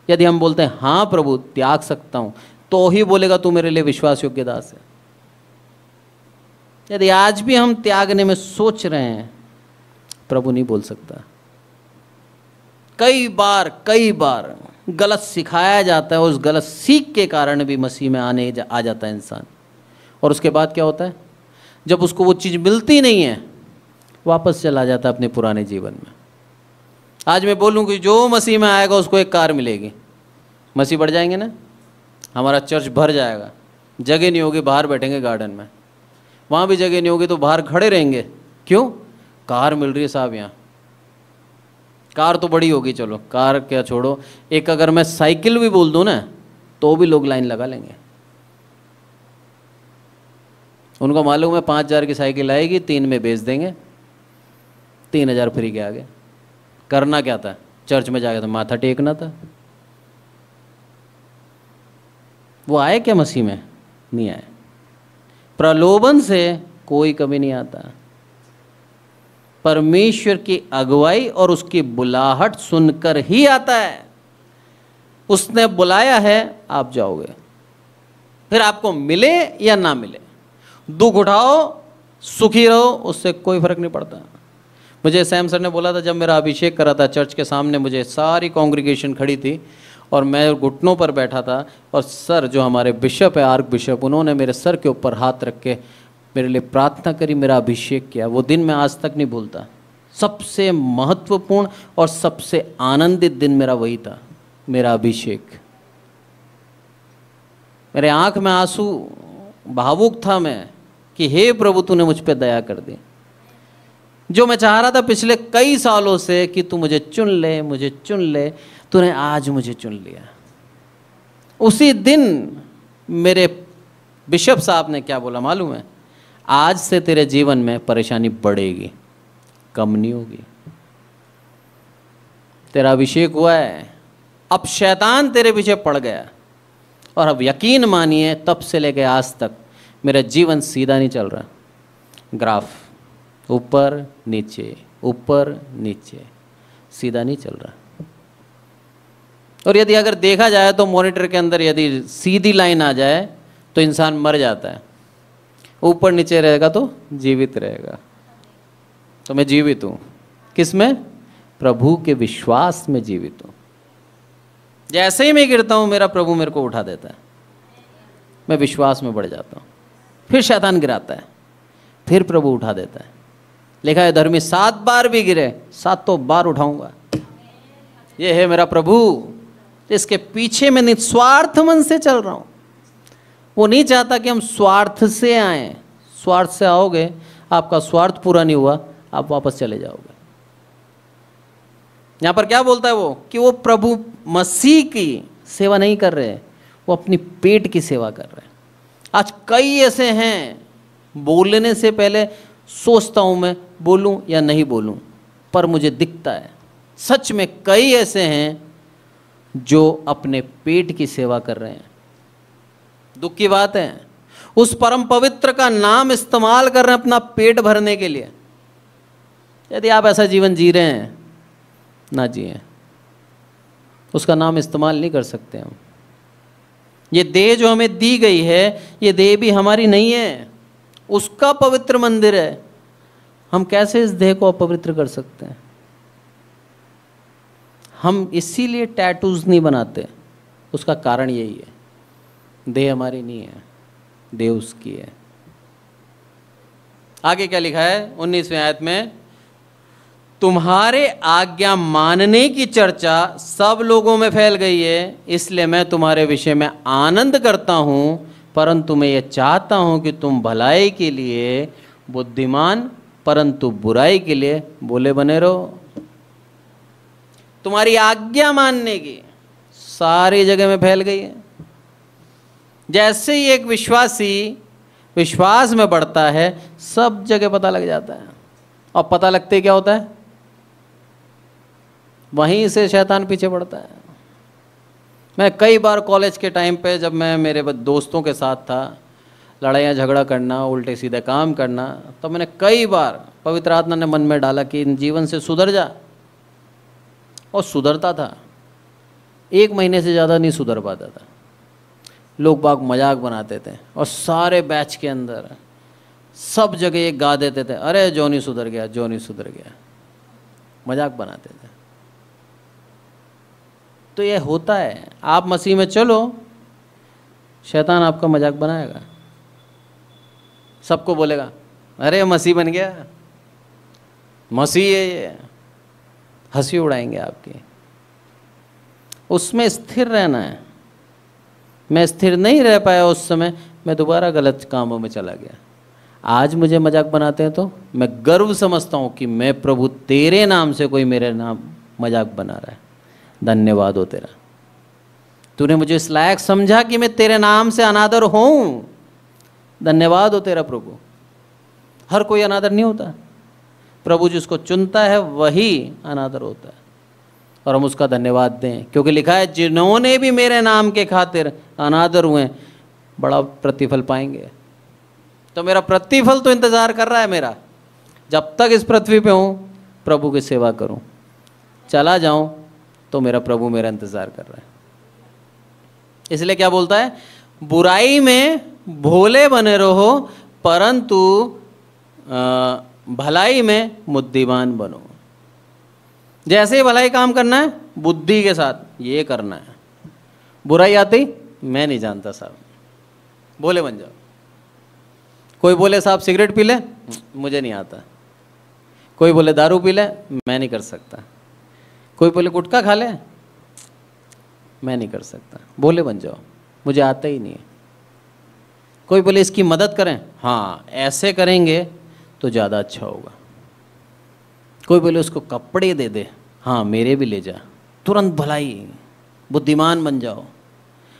यदि हम बोलते हैं हाँ प्रभु त्याग सकता हूं, तो ही बोलेगा तू मेरे लिए विश्वास योग्य दास है। यदि आज भी हम त्यागने में सोच रहे हैं, प्रभु नहीं बोल सकता। कई बार गलत सिखाया जाता है, उस गलत सीख के कारण भी मसीह में आ जाता है इंसान, और उसके बाद क्या होता है, जब उसको वो चीज़ मिलती नहीं है, वापस चला जाता है अपने पुराने जीवन में। आज मैं बोलूँ कि जो मसीह में आएगा उसको एक कार मिलेगी, मसीह बढ़ जाएंगे ना, हमारा चर्च भर जाएगा, जगह नहीं होगी, बाहर बैठेंगे गार्डन में, वहाँ भी जगह नहीं होगी तो बाहर खड़े रहेंगे। क्यों, कार मिल रही है साहब यहाँ। कार तो बड़ी होगी, चलो कार क्या छोड़ो, एक अगर मैं साइकिल भी बोल दूँ ना तो भी लोग लाइन लगा लेंगे। उनको मालूम है 5,000 की साइकिल आएगी, 3 में बेच देंगे, 3,000 फ्री के आगे। करना क्या था, चर्च में जाके तो माथा टेकना था। वो आए क्या मसीह में, नहीं आए। प्रलोभन से कोई कभी नहीं आता। परमेश्वर की अगुवाई और उसकी बुलाहट सुनकर ही आता है। उसने बुलाया है, आप जाओगे, फिर आपको मिले या ना मिले, दुख उठाओ सुखी रहो, उससे कोई फर्क नहीं पड़ता। मुझे सैम सर ने बोला था, जब मेरा अभिषेक करा था चर्च के सामने, मुझे सारी कांग्रीगेशन खड़ी थी और मैं घुटनों पर बैठा था, और सर जो हमारे बिशप है, आर्क बिशप, उन्होंने मेरे सर के ऊपर हाथ रख के मेरे लिए प्रार्थना करी, मेरा अभिषेक किया। वो दिन मैं आज तक नहीं भूलता। सबसे महत्वपूर्ण और सबसे आनंदित दिन मेरा वही था, मेरा अभिषेक। मेरे आंख में आंसू, भावुक था मैं कि हे प्रभु तूने मुझ पे दया कर दी। जो मैं चाह रहा था पिछले कई सालों से कि तू मुझे चुन ले, मुझे चुन ले, तूने आज मुझे चुन लिया। उसी दिन मेरे बिशप साहब ने क्या बोला मालूम है? आज से तेरे जीवन में परेशानी बढ़ेगी, कम नहीं होगी। तेरा अभिषेक हुआ है, अब शैतान तेरे पीछे पड़ गया। और अब यकीन मानिए तब से लेके आज तक मेरा जीवन सीधा नहीं चल रहा, ग्राफ ऊपर नीचे ऊपर नीचे, सीधा नहीं चल रहा। और यदि अगर देखा जाए तो मॉनिटर के अंदर यदि सीधी लाइन आ जाए तो इंसान मर जाता है, ऊपर नीचे रहेगा तो जीवित रहेगा। तो मैं जीवित हूँ, किस में? प्रभु के विश्वास में जीवित हूँ। जैसे ही मैं गिरता हूँ मेरा प्रभु मेरे को उठा देता है, मैं विश्वास में बढ़ जाता हूँ। फिर शैतान गिराता है, फिर प्रभु उठा देता है। लिखा है धर्मी 7 बार भी गिरे 7 बार उठाऊंगा। ये है मेरा प्रभु, इसके पीछे मैं निस्वार्थ मन से चल रहा हूँ। वो नहीं चाहता कि हम स्वार्थ से आए। स्वार्थ से आओगे, आपका स्वार्थ पूरा नहीं हुआ, आप वापस चले जाओगे। यहाँ पर क्या बोलता है वो? कि वो प्रभु मसीह की सेवा नहीं कर रहे, वो अपनी पेट की सेवा कर रहे हैं। आज कई ऐसे हैं, बोलने से पहले सोचता हूँ मैं बोलूँ या नहीं बोलूँ, पर मुझे दिखता है। सच में कई ऐसे हैं जो अपने पेट की सेवा कर रहे हैं। दुख की बात है, उस परम पवित्र का नाम इस्तेमाल कर रहे हैं अपना पेट भरने के लिए। यदि आप ऐसा जीवन जी रहे हैं, ना जिए, उसका नाम इस्तेमाल नहीं कर सकते हम। ये देह जो हमें दी गई है, ये देह भी हमारी नहीं है, उसका पवित्र मंदिर है। हम कैसे इस देह को अपवित्र कर सकते हैं? हम इसीलिए टैटूज नहीं बनाते, उसका कारण यही है, देह हमारी नहीं है, देह उसकी है। आगे क्या लिखा है 19वें आयत में? तुम्हारे आज्ञा मानने की चर्चा सब लोगों में फैल गई है, इसलिए मैं तुम्हारे विषय में आनंद करता हूं, परंतु मैं ये चाहता हूं कि तुम भलाई के लिए बुद्धिमान परंतु बुराई के लिए बोले बने रहो। तुम्हारी आज्ञा मानने की सारी जगह में फैल गई है। जैसे ही एक विश्वासी विश्वास में बढ़ता है, सब जगह पता लग जाता है। और पता लगते क्या होता है? वहीं से शैतान पीछे पड़ता है। मैं कई बार कॉलेज के टाइम पे जब मैं मेरे दोस्तों के साथ था, लड़ाइयाँ झगड़ा करना, उल्टे सीधे काम करना, तो मैंने कई बार पवित्र आत्मा ने मन में डाला कि इन जीवन से सुधर जा। और सुधरता था, 1 महीने से ज़्यादा नहीं सुधर पाता था। लोग बाग मजाक बनाते थे और सारे बैच के अंदर सब जगह ये गा देते थे, अरे जॉनी सुधर गया, जॉनी सुधर गया, मजाक बनाते थे। तो ये होता है, आप मसीह में चलो, शैतान आपका मजाक बनाएगा। सबको बोलेगा अरे मसीह बन गया, मसीह है ये, हंसी उड़ाएंगे आपकी। उसमें स्थिर रहना है। मैं स्थिर नहीं रह पाया उस समय, मैं दोबारा गलत कामों में चला गया। आज मुझे मजाक बनाते हैं तो मैं गर्व समझता हूँ कि मैं प्रभु तेरे नाम से कोई मेरे नाम मजाक बना रहा है। धन्यवाद हो तेरा, तूने मुझे इस लायक समझा कि मैं तेरे नाम से अनादर हूँ। धन्यवाद हो तेरा प्रभु। हर कोई अनादर नहीं होता, प्रभु जिसको चुनता है वही अनादर होता है। और हम उसका धन्यवाद दें, क्योंकि लिखा है जिन्होंने भी मेरे नाम के खातिर अनादर हुए बड़ा प्रतिफल पाएंगे। तो मेरा प्रतिफल तो इंतजार कर रहा है मेरा। जब तक इस पृथ्वी पे हूँ प्रभु की सेवा करूँ, चला जाऊँ तो मेरा प्रभु मेरा इंतजार कर रहा है। इसलिए क्या बोलता है? बुराई में भोले बने रहो परंतु भलाई में बुद्धिमान बनो। जैसे ही भलाई काम करना है बुद्धि के साथ ये करना है, बुराई आती मैं नहीं जानता साहब, भोले बन जाओ। कोई बोले साहब सिगरेट पी ले, मुझे नहीं आता। कोई बोले दारू पी ले, मैं नहीं कर सकता। कोई बोले गुटखा खा ले, मैं नहीं कर सकता। भोले बन जाओ, मुझे आता ही नहीं है। कोई बोले इसकी मदद करें, हाँ ऐसे करेंगे तो ज़्यादा अच्छा होगा। कोई बोले उसको कपड़े दे दे, हाँ मेरे भी ले जा, तुरंत भलाई, बुद्धिमान बन जाओ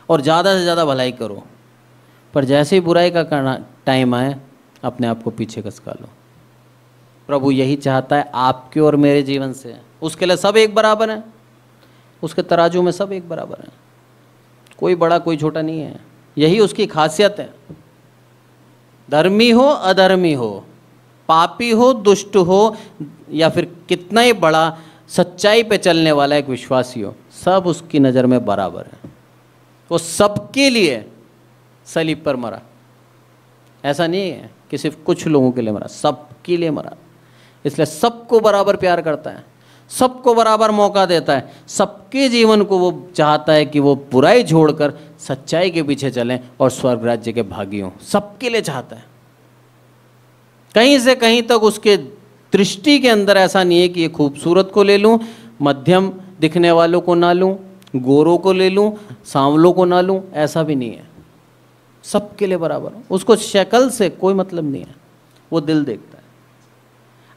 और ज़्यादा से ज़्यादा भलाई करो। पर जैसे ही बुराई का करना टाइम आए, अपने आप को पीछे खसका लो। प्रभु यही चाहता है आपके और मेरे जीवन से। उसके लिए सब एक बराबर हैं, उसके तराजू में सब एक बराबर हैं, कोई बड़ा कोई छोटा नहीं है। यही उसकी खासियत है। धर्मी हो अधर्मी हो, पापी हो दुष्ट हो, या फिर कितना ही बड़ा सच्चाई पे चलने वाला एक विश्वासी हो, सब उसकी नज़र में बराबर है। वो सबके लिए सलीब पर मरा। ऐसा नहीं है कि सिर्फ कुछ लोगों के लिए मरा, सबके लिए मरा। इसलिए सबको बराबर प्यार करता है, सबको बराबर मौका देता है, सबके जीवन को वो चाहता है कि वो बुराई छोड़कर सच्चाई के पीछे चलें और स्वर्ग राज्य के भागी हों। सबके लिए चाहता है। कहीं से कहीं तक उसके दृष्टि के अंदर ऐसा नहीं है कि ये खूबसूरत को ले लूं, मध्यम दिखने वालों को ना लूं, गोरों को ले लूं, सांवलों को ना लूं, ऐसा भी नहीं है। सबके लिए बराबर। उसको शक्ल से कोई मतलब नहीं है, वो दिल देखता है।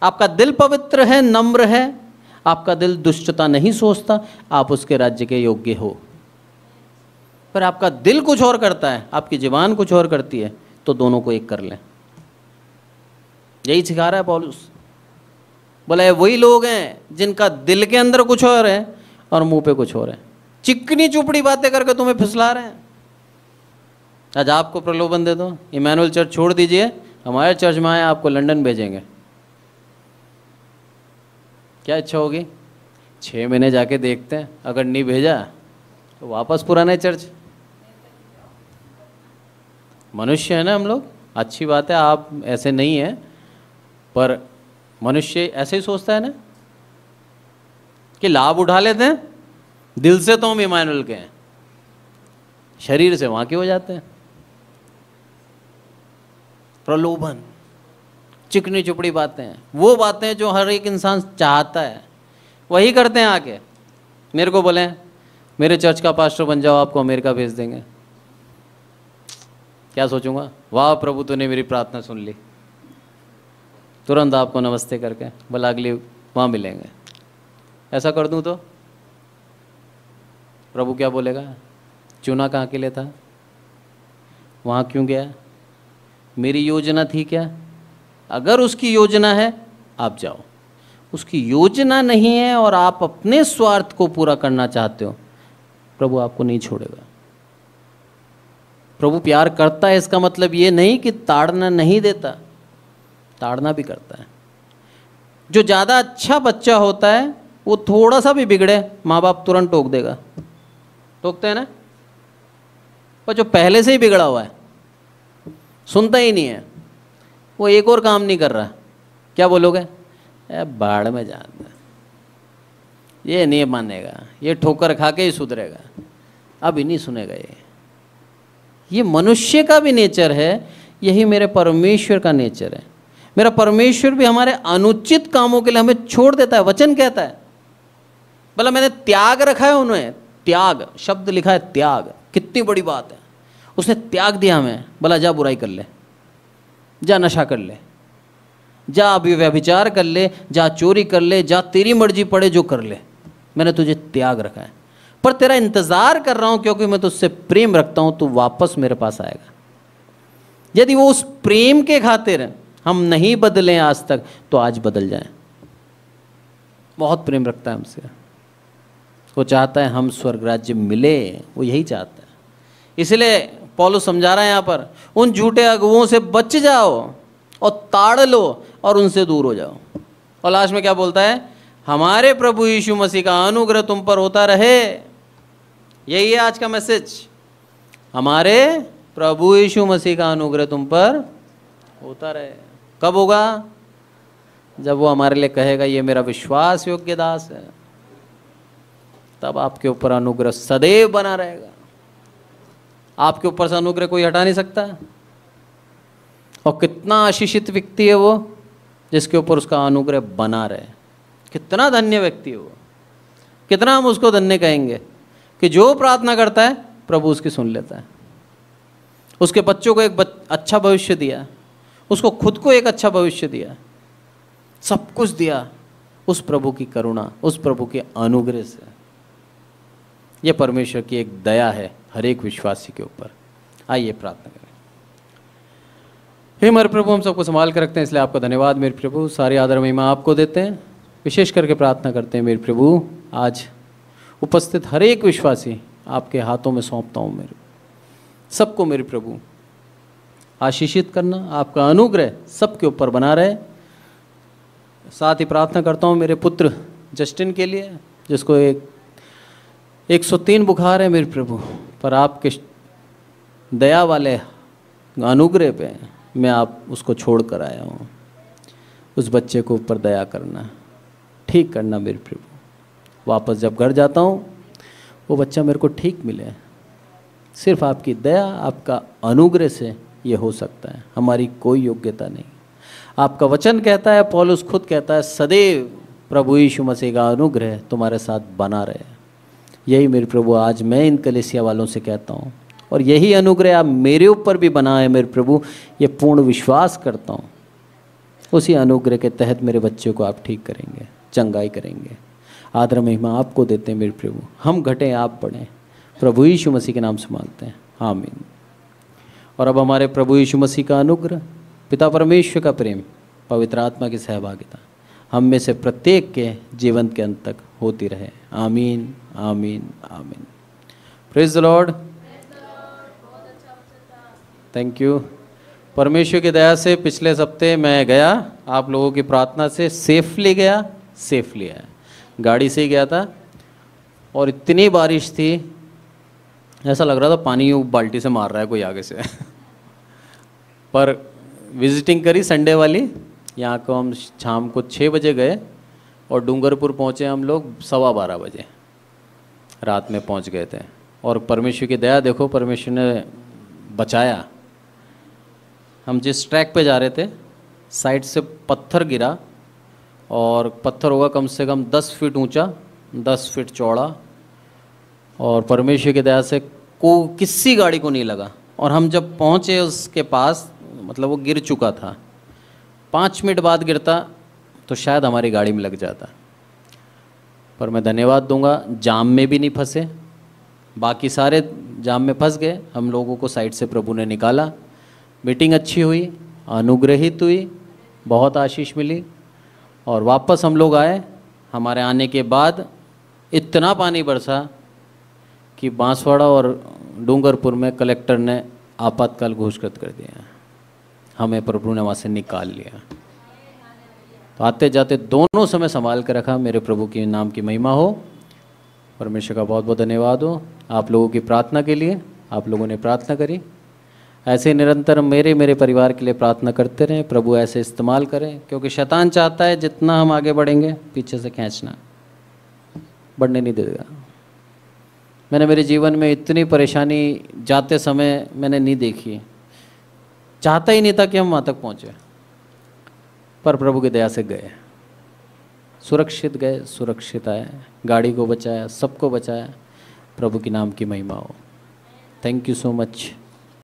आपका दिल पवित्र है, नम्र है, आपका दिल दुष्टता नहीं सोचता, आप उसके राज्य के योग्य हो। पर आपका दिल कुछ और करता है, आपकी जुबान कुछ और करती है, तो दोनों को एक कर लें। यही सिखा रहा है पौलुस। बोला वही लोग हैं जिनका दिल के अंदर कुछ और है और मुंह पे कुछ और है, चिकनी चुपड़ी बातें करके तुम्हें फिसला रहे हैं। आज आपको प्रलोभन दे दो, इमैनुअल चर्च छोड़ दीजिए, हमारे चर्च में आए, आपको लंदन भेजेंगे, क्या इच्छा होगी? 6 महीने जाके देखते हैं, अगर नहीं भेजा तो वापस पुराने चर्च। मनुष्य है ना हम लोग, अच्छी बात है, आप ऐसे नहीं हैं, पर मनुष्य ऐसे ही सोचता है ना कि लाभ उठा लेते हैं। दिल से तो हम इमैनुअल के हैं, शरीर से वहां के हो जाते हैं। प्रलोभन, चिकनी चुपड़ी बातें, वो बातें जो हर एक इंसान चाहता है, वही करते हैं। आके मेरे को बोले मेरे चर्च का पास्टर बन जाओ, आपको अमेरिका भेज देंगे। क्या सोचूंगा? वाह प्रभु तूने मेरी प्रार्थना सुन ली, तुरंत आपको नमस्ते करके बोला अगली वहाँ मिलेंगे। ऐसा कर दूं तो प्रभु क्या बोलेगा? चुना कहाँ के लिए था, वहाँ क्यों गया, मेरी योजना थी क्या? अगर उसकी योजना है आप जाओ, उसकी योजना नहीं है और आप अपने स्वार्थ को पूरा करना चाहते हो, प्रभु आपको नहीं छोड़ेगा। प्रभु प्यार करता है, इसका मतलब ये नहीं कि ताड़ना नहीं देता, ताड़ना भी करता है। जो ज़्यादा अच्छा बच्चा होता है वो थोड़ा सा भी बिगड़े, माँ बाप तुरंत टोक देगा, टोकते हैं ना। पर जो पहले से ही बिगड़ा हुआ है, सुनता ही नहीं है, वो एक और काम नहीं कर रहा, क्या बोलोगे? बाढ़ में जाता, ये नहीं मानेगा, ये ठोकर खा के ही सुधरेगा, अभी नहीं सुनेगा। ये मनुष्य का भी नेचर है, यही मेरे परमेश्वर का नेचर है। मेरा परमेश्वर भी हमारे अनुचित कामों के लिए हमें छोड़ देता है। वचन कहता है, भला मैंने त्याग रखा है उन्हें, त्याग शब्द लिखा है, त्याग कितनी बड़ी बात है। उसने त्याग दिया हमें, भला जा बुराई कर ले, जा नशा कर ले, जा अभी व्यभिचार कर ले, जा चोरी कर ले, जा तेरी मर्जी पड़े जो कर ले, मैंने तुझे त्याग रखा है। पर तेरा इंतजार कर रहा हूं क्योंकि मैं तुझसे प्रेम रखता हूं, तू वापस मेरे पास आएगा। यदि वो उस प्रेम के खातिर हम नहीं बदले आज तक, तो आज बदल जाएं। बहुत प्रेम रखता है हमसे, वो चाहता है हम स्वर्ग राज्य मिले, वो यही चाहता है। इसलिए पौलुस समझा रहा है यहाँ पर, उन झूठे अगुओं से बच जाओ और ताड़ लो और उनसे दूर हो जाओ। और लास्ट में क्या बोलता है? हमारे प्रभु यीशु मसीह का अनुग्रह तुम पर होता रहे। यही है आज का मैसेज, हमारे प्रभु यीशु मसीह का अनुग्रह तुम पर होता रहे। कब होगा? जब वो हमारे लिए कहेगा ये मेरा विश्वास योग्य दास है, तब आपके ऊपर अनुग्रह सदैव बना रहेगा। आपके ऊपर से अनुग्रह कोई हटा नहीं सकता। और कितना आशीषित व्यक्ति है वो जिसके ऊपर उसका अनुग्रह बना रहे। कितना धन्य व्यक्ति है वो, कितना हम उसको धन्य कहेंगे कि जो प्रार्थना करता है प्रभु उसकी सुन लेता है। उसके बच्चों को एक अच्छा भविष्य दिया, उसको खुद को एक अच्छा भविष्य दिया, सब कुछ दिया, उस प्रभु की करुणा, उस प्रभु के अनुग्रह से। ये परमेश्वर की एक दया है हर एक विश्वासी के ऊपर। आइए प्रार्थना करें। हे हमारे प्रभु, हम सबको संभाल कर रखते हैं, इसलिए आपका धन्यवाद मेरे प्रभु। सारी आदर महिमा आपको देते हैं। विशेष करके प्रार्थना करते हैं मेरे प्रभु, आज उपस्थित हर एक विश्वासी आपके हाथों में सौंपता हूँ। मेरे सबको मेरे प्रभु आशीषित करना, आपका अनुग्रह सबके ऊपर बना रहे। साथ ही प्रार्थना करता हूँ मेरे पुत्र जस्टिन के लिए, जिसको 103 बुखार है मेरे प्रभु, पर आपके दया वाले अनुग्रह पे मैं आप उसको छोड़ कर आया हूँ। उस बच्चे को ऊपर दया करना, ठीक करना मेरे प्रभु। वापस जब घर जाता हूँ वो बच्चा मेरे को ठीक मिले। सिर्फ आपकी दया, आपका अनुग्रह से ये हो सकता है, हमारी कोई योग्यता नहीं। आपका वचन कहता है, पौलुस खुद कहता है, सदैव प्रभु यीशु मसीह का अनुग्रह तुम्हारे साथ बना रहे। यही मेरे प्रभु आज मैं इन कलीसिया वालों से कहता हूँ, और यही अनुग्रह आप मेरे ऊपर भी बना है मेरे प्रभु। ये पूर्ण विश्वास करता हूँ, उसी अनुग्रह के तहत मेरे बच्चे को आप ठीक करेंगे, चंगाई करेंगे। आदर महिमा आपको देते हैं मेरे प्रभु। हम घटें आप बढ़ें, प्रभु यीशु मसीह के नाम से मांगते हैं, आमीन। और अब हमारे प्रभु यीशु मसीह का अनुग्रह, पिता परमेश्वर का प्रेम, पवित्र आत्मा की सहभागिता हम में से प्रत्येक के जीवन के अंत तक होती रहे। आमीन, आमीन, आमीन। Praise the Lord. Thank you. परमेश्वर की दया से पिछले हफ्ते मैं गया, आप लोगों की प्रार्थना से सेफली गया, सेफली आया। गाड़ी से ही गया था, और इतनी बारिश थी, ऐसा लग रहा था पानी बाल्टी से मार रहा है कोई आगे से पर विजिटिंग करी संडे वाली। यहाँ को हम शाम को 6 बजे गए और डूंगरपुर पहुँचे हम लोग 12:15 बजे रात में पहुँच गए थे। और परमेश्वर की दया देखो, परमेश्वर ने बचाया। हम जिस ट्रैक पे जा रहे थे, साइड से पत्थर गिरा, और पत्थर होगा कम से कम 10 फीट ऊंचा, 10 फीट चौड़ा, और परमेश्वर की दया से किसी गाड़ी को नहीं लगा। और हम जब पहुँचे उसके पास, मतलब वो गिर चुका था, 5 मिनट बाद गिरता तो शायद हमारी गाड़ी में लग जाता। पर मैं धन्यवाद दूंगा, जाम में भी नहीं फंसे। बाकी सारे जाम में फंस गए, हम लोगों को साइड से प्रभु ने निकाला। मीटिंग अच्छी हुई, अनुग्रहित हुई, बहुत आशीष मिली। और वापस हम लोग आए। हमारे आने के बाद इतना पानी बरसा कि बांसवाड़ा और डूंगरपुर में कलेक्टर ने आपातकाल घोषित कर दिया। हमें प्रभु ने वहाँ से निकाल लिया। तो आते जाते दोनों समय संभाल कर रखा। मेरे प्रभु के नाम की महिमा हो। परमेश्वर का बहुत बहुत धन्यवाद हो आप लोगों की प्रार्थना के लिए। आप लोगों ने प्रार्थना करी, ऐसे निरंतर मेरे परिवार के लिए प्रार्थना करते रहें। प्रभु ऐसे इस्तेमाल करें, क्योंकि शैतान चाहता है जितना हम आगे बढ़ेंगे पीछे से खींचना, बढ़ने नहीं देगा। मैंने मेरे जीवन में इतनी परेशानी जाते समय मैंने नहीं देखी। चाहता ही नहीं था कि हम वहाँ तक पहुँचे, पर प्रभु की दया से गए, सुरक्षित गए, सुरक्षित आए, गाड़ी को बचाया, सबको बचाया। प्रभु के नाम की महिमा हो। Thank you so much.